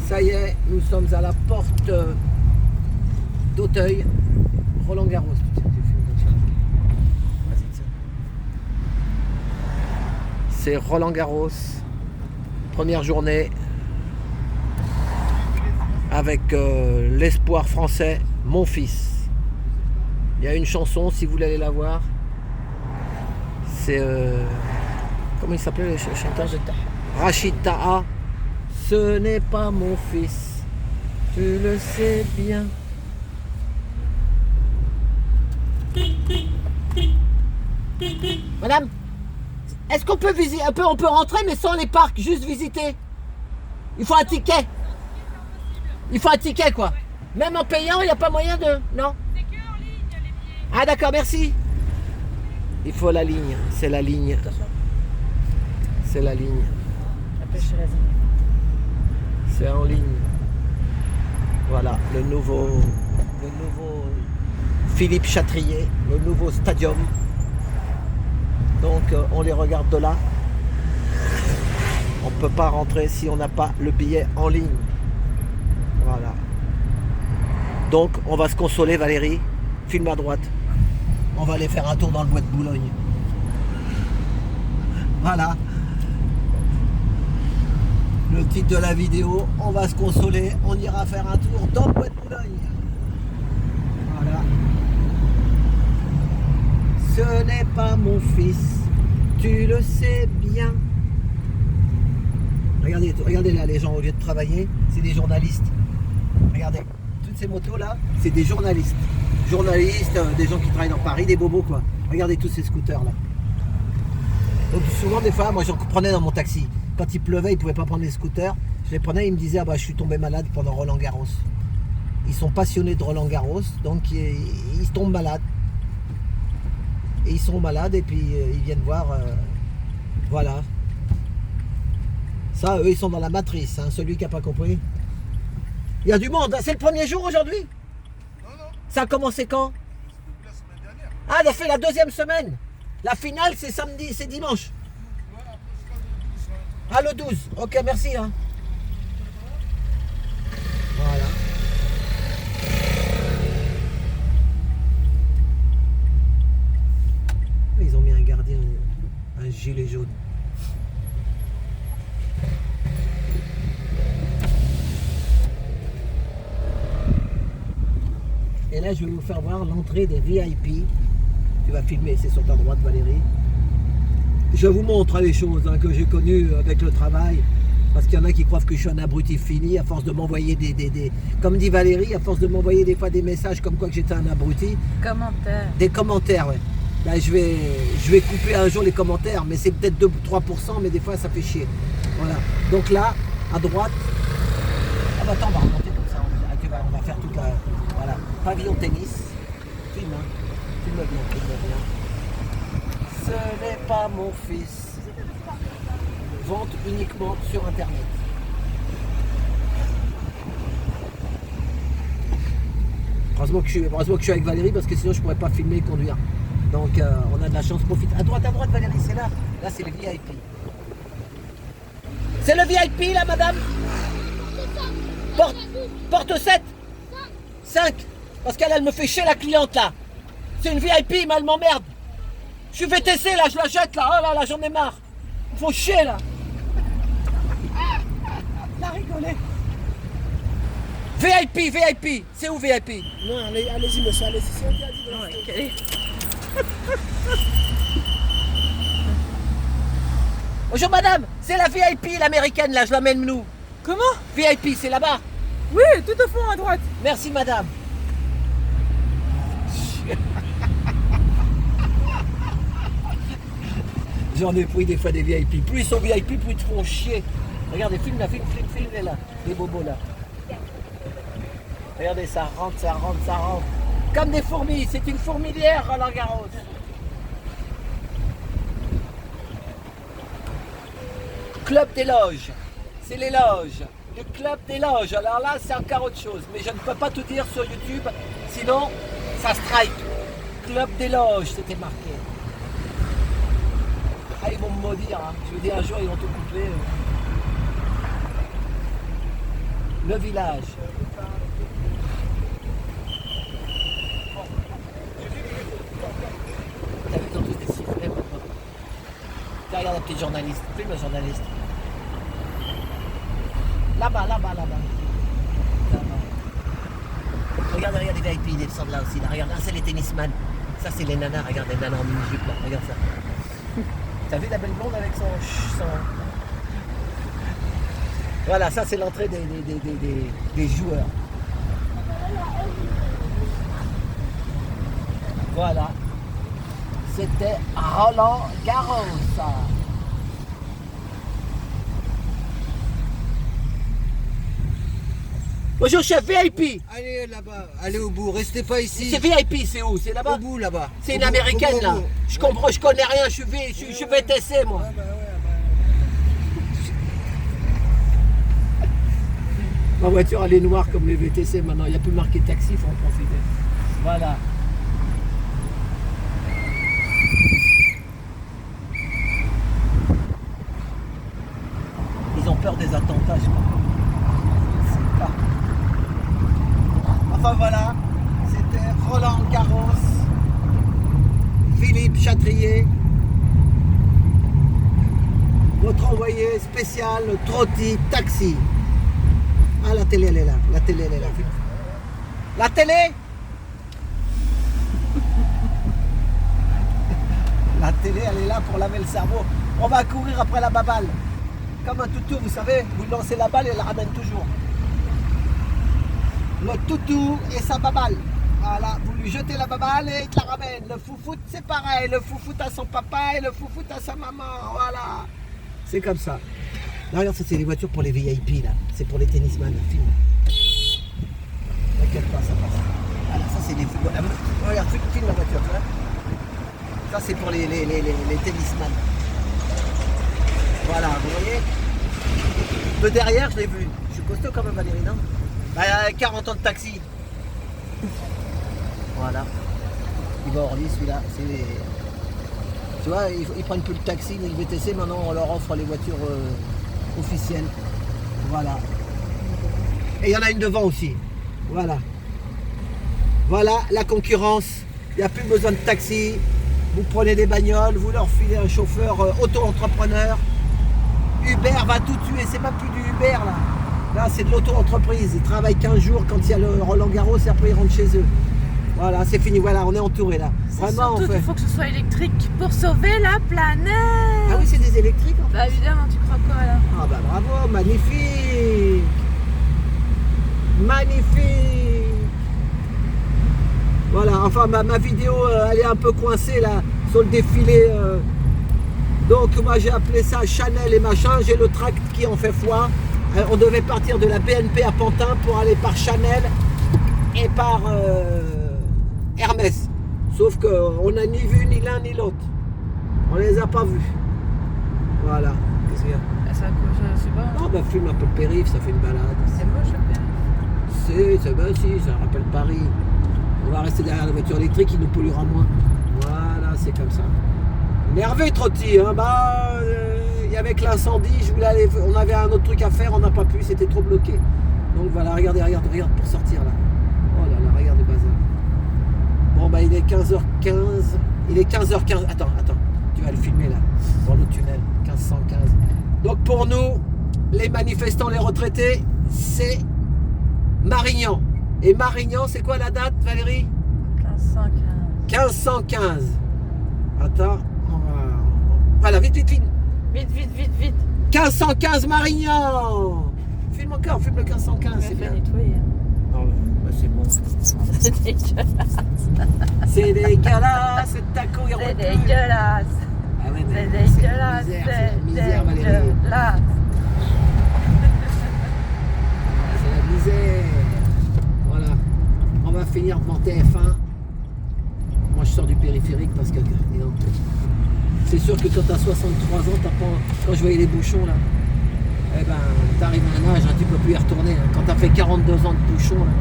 Ça y est, nous sommes à la porte d'Auteuil, Roland Garros. C'est Roland Garros, première journée, avec l'espoir français, mon fils. Il y a une chanson, si vous voulez aller la voir, c'est... comment il s'appelait le chanteur? Rachid Taha. Ce n'est pas mon fils, tu le sais bien. Madame, est-ce qu'on peut visiter un peu, on peut rentrer mais sans les parcs, juste visiter. Il faut un ticket. Il faut un ticket quoi. Même en payant, il n'y a pas moyen de... Non? C'est que en ligne, les billets. Ah d'accord, merci. Il faut la ligne, c'est la ligne. C'est la ligne. C'est en ligne. Voilà, le nouveau Philippe Chatrier, le nouveau stadium. Donc on les regarde de là. On ne peut pas rentrer si on n'a pas le billet en ligne. Voilà. Donc on va se consoler, Valérie. Filme à droite. On va aller faire un tour dans le bois de Boulogne. Voilà. Le titre de la vidéo, on va se consoler, on ira faire un tour dans le bois de Boulogne. Voilà. Ce n'est pas mon fils, tu le sais bien. Regardez là, les gens au lieu de travailler, c'est des journalistes. Regardez, toutes ces motos là, c'est des journalistes. Journalistes, des gens qui travaillent dans Paris, des bobos quoi. Regardez tous ces scooters là. Donc souvent des fois, moi j'en prenais dans mon taxi. Quand il pleuvait, ils ne pouvaient pas prendre les scooters. Je les prenais, ils me disaient ah bah je suis tombé malade pendant Roland Garros. Ils sont passionnés de Roland Garros, donc ils tombent malades. Et ils sont malades et puis ils viennent voir. Voilà. Ça, eux, ils sont dans la matrice, hein, celui qui n'a pas compris. Il y a du monde, hein. C'est le premier jour aujourd'hui? Non. Ça a commencé quand? Depuis la semaine dernière. Ah, ça fait la deuxième semaine. La finale, c'est samedi, c'est dimanche. Ah, le 12. Ok, merci. Hein. Voilà. Ils ont mis un gardien, un gilet jaune. Et là, je vais vous faire voir l'entrée des VIP. Tu vas filmer, c'est sur ta droite, Valérie. Je vous montre les choses que j'ai connues avec le travail. Parce qu'il y en a qui croient que je suis un abruti fini à force de m'envoyer des... Comme dit Valérie, à force de m'envoyer des fois des messages comme quoi que j'étais un abruti. Commentaires. Des commentaires, ouais. Là, je vais couper un jour les commentaires, mais c'est peut-être 2-3%, mais des fois ça fait chier. Voilà. Donc là, à droite... Ah bah attends, on va remonter comme ça. On va faire toute la... Voilà. Pavillon tennis. Filme, hein. Filme bien, filme bien. Ce n'est pas mon fils. Vente uniquement sur internet. Heureusement que je suis avec Valérie parce que sinon je ne pourrais pas filmer et conduire. Donc on a de la chance, profite. À droite Valérie, c'est là. Là c'est le VIP. C'est le VIP là madame? Porte 7. 5. Parce qu'elle me fait chier la cliente là. C'est une VIP, mais elle m'emmerde. Je suis VTC là, je la jette là. Oh là là, j'en ai marre. Il faut chier là. La rigoler. VIP. C'est où VIP? Non, allez-y monsieur, allez-y. C'est interdit de Bonjour madame, c'est la VIP l'américaine là, je l'emmène nous. Comment? VIP, c'est là-bas. Oui, tout au fond à droite. Merci madame. J'en ai pris des fois des VIP. Plus ils sont VIP, plus ils te font chier. Regardez, filme là, filme là. Les bobos là. Regardez, ça rentre. Comme des fourmis, c'est une fourmilière Roland Garros. Club des loges. C'est les loges. Le club des loges. Alors là, c'est encore autre chose. Mais je ne peux pas tout dire sur YouTube. Sinon, ça strike. Club des loges, c'était marqué. Ah, ils vont me maudire. Hein. Je veux dire, un jour, ils vont tout couper. Le village. T'as vu, ils ont tous des sifflets maintenant. Tiens, regarde la petite journaliste. Filme le journaliste. Là-bas, là-bas, là-bas. Regarde, regarde les VIP, ils descendent là aussi. Là. Regarde, là, c'est les tennisman. Ça, c'est les nanas. Regarde les nanas en mini-jupe là. Regarde ça. T'as vu la belle blonde avec son... Voilà, ça, c'est l'entrée des joueurs. Voilà. C'était Roland Garros. Bonjour chef VIP. Allez là-bas, allez au bout, restez pas ici. C'est VIP, c'est où? C'est là-bas? Au bout là-bas. C'est Au une bout, américaine au bout, là. au bout. Je comprends, je connais rien, je suis VTC moi. Ma voiture elle est noire comme les VTC maintenant, il n'y a plus marqué taxi, il faut en profiter. Voilà. Ils ont peur des attentats, je crois. Je sais pas. Enfin voilà, c'était Roland Garros, Philippe Chatrier, votre envoyé spécial Trotti Taxi. Ah, la télé elle est là, la télé elle est là. La télé. La télé elle est là pour laver le cerveau. On va courir après la baballe. Comme un toutou, vous savez, vous lancez la balle et elle la ramène toujours. Le toutou et sa baballe. Voilà, vous lui jetez la baballe et il te la ramène. Le foufoute, c'est pareil. Le foufoute à son papa et le foufoute à sa maman. Voilà. C'est comme ça. Là, regarde, ça, c'est les voitures pour les VIP, là. C'est pour les tennisman, film. T'inquiète pas, ça passe. Voilà, ça, c'est les... Regarde, filme la voiture, tu vois. Ça, c'est pour les tennisman. Voilà, vous voyez. De derrière, je l'ai vu. Je suis costaud quand même, Valérie, non? Bah, il a 40 ans de taxi. Voilà. Il va Orly, celui-là. C'est les... Tu vois, ils prennent plus le taxi ni le VTC. Maintenant, on leur offre les voitures officielles. Voilà. Et il y en a une devant aussi. Voilà. Voilà la concurrence. Il n'y a plus besoin de taxi. Vous prenez des bagnoles, vous leur filez un chauffeur auto-entrepreneur. Uber va tout tuer. C'est même plus du Uber là. Là, c'est de l'auto-entreprise. Ils travaillent 15 jours quand il y a le Roland Garros et après ils rentrent chez eux. Voilà, c'est fini. Voilà, on est entouré là. Vraiment, Surtout on fait. qu'il faut que ce soit électrique pour sauver la planète. Ah oui, c'est des électriques en fait. Bah évidemment, tu crois quoi là? Ah bah bravo, magnifique. Magnifique. Voilà, enfin ma vidéo, elle est un peu coincée là, sur le défilé. Donc moi j'ai appelé ça Chanel et machin. J'ai le tract qui en fait foi. On devait partir de la BNP à Pantin pour aller par Chanel et par Hermès. Sauf qu'on n'a ni vu ni l'un ni l'autre. On les a pas vus. Voilà. Qu'est-ce qu'il y a? Ah, ça, je sais pas. Non, bah filme un peu le périph', ça fait une balade. C'est moche le père. Si, ça rappelle Paris. On va rester derrière la voiture électrique, il nous polluera moins. Voilà, c'est comme ça. Énervé Trotti, hein, avec l'incendie, on avait un autre truc à faire, on n'a pas pu, c'était trop bloqué. Donc voilà, regarde pour sortir là. Oh là là, regarde le bazar. Bon bah il est 15h15. Il est 15h15. Attends, tu vas le filmer là, dans le tunnel, 1515. Donc pour nous, les manifestants, les retraités, c'est Marignan. Et Marignan, c'est quoi la date, Valérie? 1515. 1515. Attends, voilà, vite. Vite. 1515 Marignan. Filme encore, filme le 1515, c'est bien. Nettoyer. Non, bah c'est bon. C'est dégueulasse. C'est dégueulasse, c'est taco, il C'est dégueulasse. Ah ouais, C'est mais dégueulasse. c'est misère, Valérie. Dégueulasse. C'est la misère. Voilà. On va finir devant TF1. Moi je sors du périphérique parce que dis donc, c'est sûr que quand tu as 63 ans, quand je voyais les bouchons là, eh ben t'arrives à un âge, hein, tu peux plus y retourner. Hein. Quand tu as fait 42 ans de bouchons là,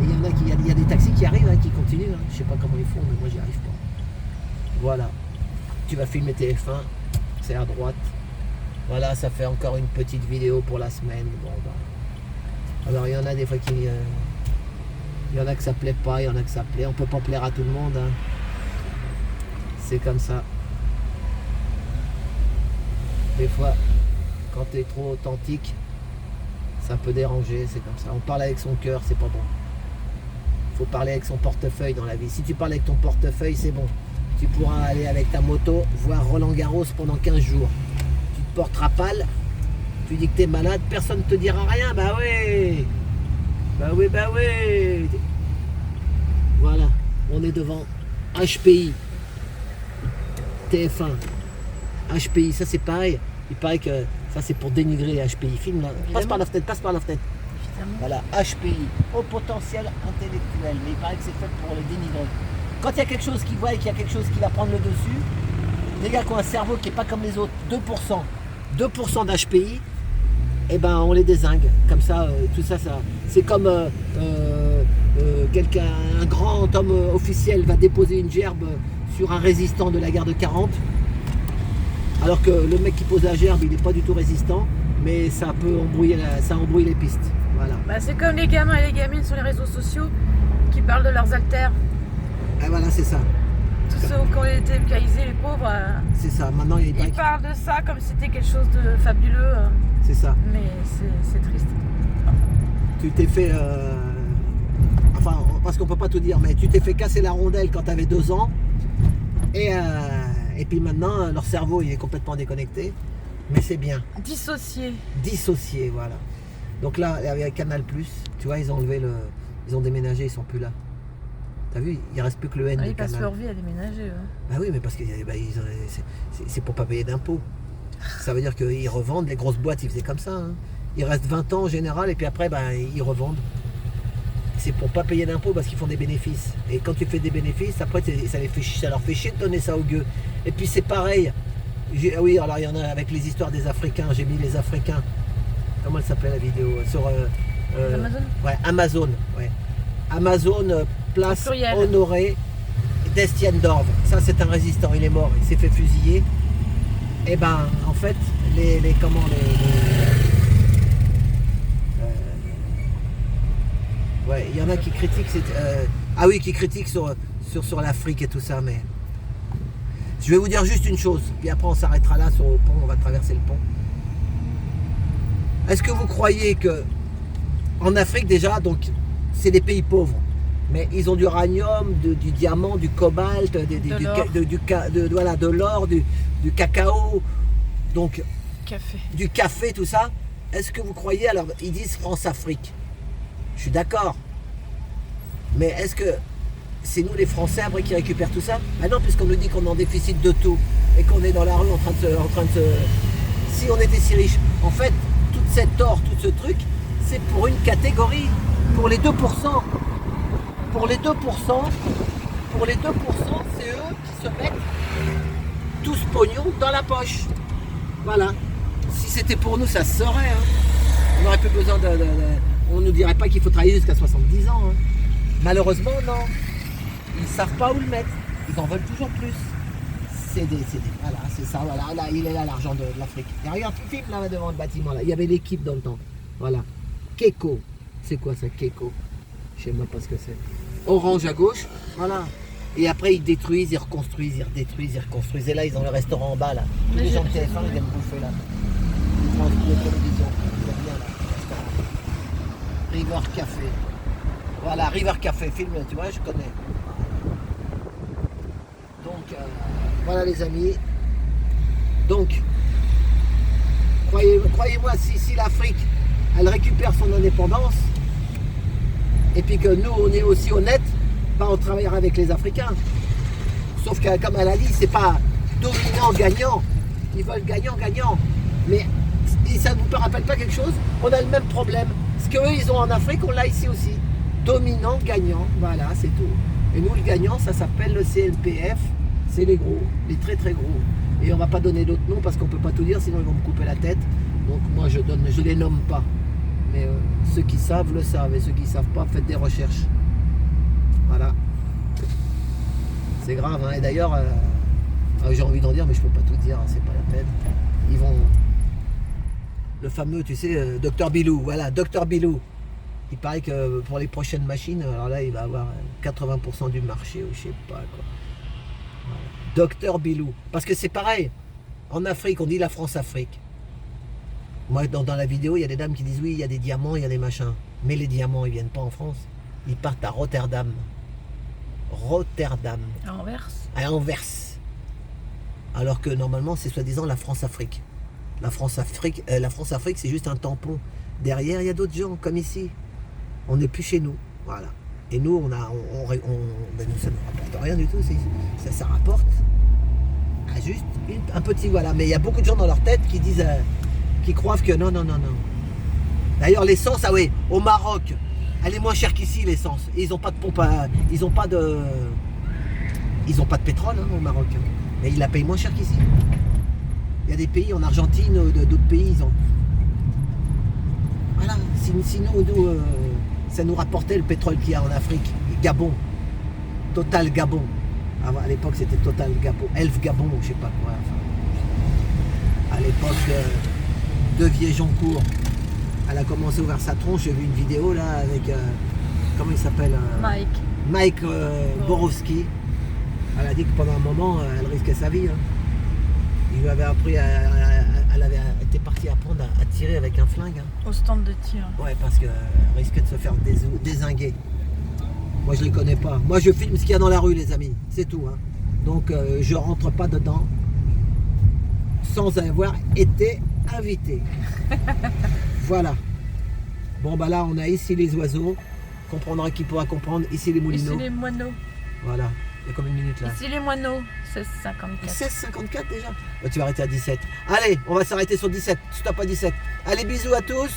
et il y a des taxis qui arrivent, hein, qui continuent. Hein. Je sais pas comment ils font, mais moi j'y arrive pas. Voilà. Tu vas filmer TF1, c'est à droite. Voilà, ça fait encore une petite vidéo pour la semaine. Bon bah. Alors il y en a des fois qui... il y en a que ça plaît pas, il y en a que ça plaît. On peut pas plaire à tout le monde. Hein. C'est comme ça. Des fois, quand tu es trop authentique, ça peut déranger, c'est comme ça. On parle avec son cœur, c'est pas bon. Il faut parler avec son portefeuille dans la vie. Si tu parles avec ton portefeuille, c'est bon. Tu pourras aller avec ta moto voir Roland Garros pendant 15 jours. Tu te porteras pâle, tu dis que tu es malade, personne ne te dira rien. Bah oui. Bah oui, bah oui. Voilà, on est devant HPI. TF1. HPI, ça c'est pareil. Il paraît que ça c'est pour dénigrer les HPI. Filme là. Passe par la fenêtre, passe par la fenêtre. Voilà, HPI, au potentiel intellectuel. Mais il paraît que c'est fait pour le dénigrer. Quand il y a quelque chose qui voit et qu'il y a quelque chose qui va prendre le dessus, les gars qui ont un cerveau qui n'est pas comme les autres, 2% d'HPI, eh ben on les dézingue. Comme ça, tout ça, c'est comme un grand homme officiel va déposer une gerbe sur un résistant de la guerre de 40. Alors que le mec qui pose la gerbe, il n'est pas du tout résistant, mais ça peut embrouiller, ça embrouille les pistes. Voilà. Bah, c'est comme les gamins et les gamines sur les réseaux sociaux qui parlent de leurs haltères. Et voilà, c'est ça. Tous ceux qui ont été vulgarisés, les pauvres, c'est ça. Maintenant, il ils parlent de ça comme si c'était quelque chose de fabuleux. C'est ça. Mais c'est triste. Tu t'es fait... Enfin, parce qu'on peut pas tout dire, mais tu t'es fait casser la rondelle quand tu avais 2 ans. Et puis maintenant, leur cerveau, il est complètement déconnecté. Mais c'est bien. Dissocié, voilà. Donc là, avec Canal+, tu vois, ils ont enlevé le... Ils ont déménagé, ils sont plus là. T'as vu, il reste plus que le N de Ils passent Canal. leur vie à déménager. Bah oui, mais parce que c'est pour pas payer d'impôts. Ça veut dire qu'ils revendent, les grosses boîtes, ils faisaient comme ça. Hein. Ils restent 20 ans en général, et puis après, ils revendent. C'est pour pas payer d'impôts parce qu'ils font des bénéfices. Et quand tu fais des bénéfices, après, ça leur fait chier de donner ça aux gueux. Et puis c'est pareil. Oui, alors il y en a avec les histoires des Africains. J'ai mis les Africains. Comment elle s'appelle la vidéo sur Amazon. Ouais, Amazon. Ouais. Amazon, place Honoré d'Estienne d'Orve. Ça, c'est un résistant. Il est mort. Il s'est fait fusiller. Et ben, en fait, ouais, il y en a qui critiquent. Qui critiquent sur l'Afrique et tout ça, mais je vais vous dire juste une chose. Puis après, on s'arrêtera là sur le pont. On va traverser le pont. Est-ce que vous croyez que en Afrique déjà, donc c'est des pays pauvres, mais ils ont du uranium, du diamant, du cobalt, de l'or, du cacao, donc du café, tout ça. Est-ce que vous croyez, alors ils disent France-Afrique, je suis d'accord, mais est-ce que c'est nous les Français après qui récupèrent tout ça? Ah non, puisqu'on nous dit qu'on est en déficit de tout et qu'on est dans la rue en train de se... Si on était si riche, en fait, toute cette or, tout ce truc, c'est pour une catégorie, pour les 2%. Pour les 2%, c'est eux qui se mettent tout ce pognon dans la poche. Voilà. Si c'était pour nous, ça se saurait. Hein. On n'aurait plus besoin on ne nous dirait pas qu'il faut travailler jusqu'à 70 ans. Hein. Malheureusement, non. Ils ne savent pas où le mettre. Ils en veulent toujours plus. Voilà, c'est ça. Voilà, là, il est là l'argent de l'Afrique. Et regarde, tu filmes là devant le bâtiment. Là. Il y avait l'équipe dans le temps. Voilà. Keko. C'est quoi ça, Keko? Je sais même pas ce que c'est. Orange à gauche. Voilà. Et après, ils détruisent, ils reconstruisent, ils redétruisent, ils reconstruisent. Et là, ils ont le restaurant en bas, là. Tous les gens de TF1, ils viennent bouffer, là. France Bleu Télévision. Ils aiment bien, là. Restaurant. River Café. Voilà, River Café. Filme, tu vois, je connais. Donc, voilà, les amis. Donc, croyez-moi, si l'Afrique, elle récupère son indépendance, et puis que nous, on est aussi honnêtes, on travaillera avec les Africains. Sauf que, comme elle a dit, c'est pas dominant-gagnant. Ils veulent gagnant-gagnant. Mais ça ne vous rappelle pas quelque chose? On a le même problème. Ce qu'eux, ils ont en Afrique, on l'a ici aussi. Dominant-gagnant. Voilà, c'est tout. Et nous, le gagnant, ça s'appelle le CNPF. C'est les gros, les très très gros. Et on va pas donner d'autres noms parce qu'on peut pas tout dire, sinon ils vont me couper la tête. Donc moi, je les nomme pas. Mais ceux qui savent le savent, et ceux qui ne savent pas, faites des recherches. Voilà. C'est grave, hein. Et d'ailleurs, j'ai envie d'en dire, mais je peux pas tout dire, hein, c'est pas la peine. Ils vont... Le fameux, tu sais, Dr Bilou, voilà, Dr Bilou. Il paraît que pour les prochaines machines, alors là, il va avoir 80% du marché ou je sais pas quoi. Voilà. Docteur Bilou. Parce que c'est pareil. En Afrique, on dit la France-Afrique. Moi, dans la vidéo, il y a des dames qui disent oui, il y a des diamants, il y a des machins. Mais les diamants, ils viennent pas en France. Ils partent à Rotterdam. Rotterdam. À Anvers. À Anvers. Alors que normalement, c'est soi-disant la France-Afrique. La France-Afrique, c'est juste un tampon. Derrière, il y a d'autres gens, comme ici. On n'est plus chez nous. Voilà. Et nous, ben nous, ça ne rapporte rien du tout. Ça rapporte à juste un petit voilà. Mais il y a beaucoup de gens dans leur tête qui disent, qui croient que non. D'ailleurs, l'essence, ah oui, au Maroc, elle est moins chère qu'ici, l'essence. Et ils n'ont pas de pompe, ils n'ont pas de pétrole au Maroc. Mais ils la payent moins cher qu'ici. Il y a des pays en Argentine, d'autres pays, ils ont. Voilà. Sinon, ça nous rapportait le pétrole qu'il y a en Afrique. Gabon. Total Gabon. À l'époque, c'était Total Gabon. Elf Gabon, ou je sais pas quoi. Enfin, à l'époque de Viejoncourt. Elle a commencé à ouvrir sa tronche. J'ai vu une vidéo là avec. Comment il s'appelle Mike Borowski. Elle a dit que pendant un moment, elle risquait sa vie. Hein. Il lui avait appris elle avait été partie apprendre à tirer avec un flingue. Hein. Au stand de tir. Ouais, parce qu'elle risquait de se faire dézinguer. Moi, je les connais pas. Moi, je filme ce qu'il y a dans la rue, les amis. C'est tout. Hein. Donc, je rentre pas dedans sans avoir été invité. Voilà. Bon, bah là, on a ici les oiseaux. Comprendra qui pourra comprendre. Ici les moulineaux. Ici les moineaux. Voilà. Il y a combien de minutes là? Ici les moineaux. 16,54. 16,54 déjà? Bah, tu vas arrêter à 17. Allez, on va s'arrêter sur 17. Stop à 17. Allez, bisous à tous.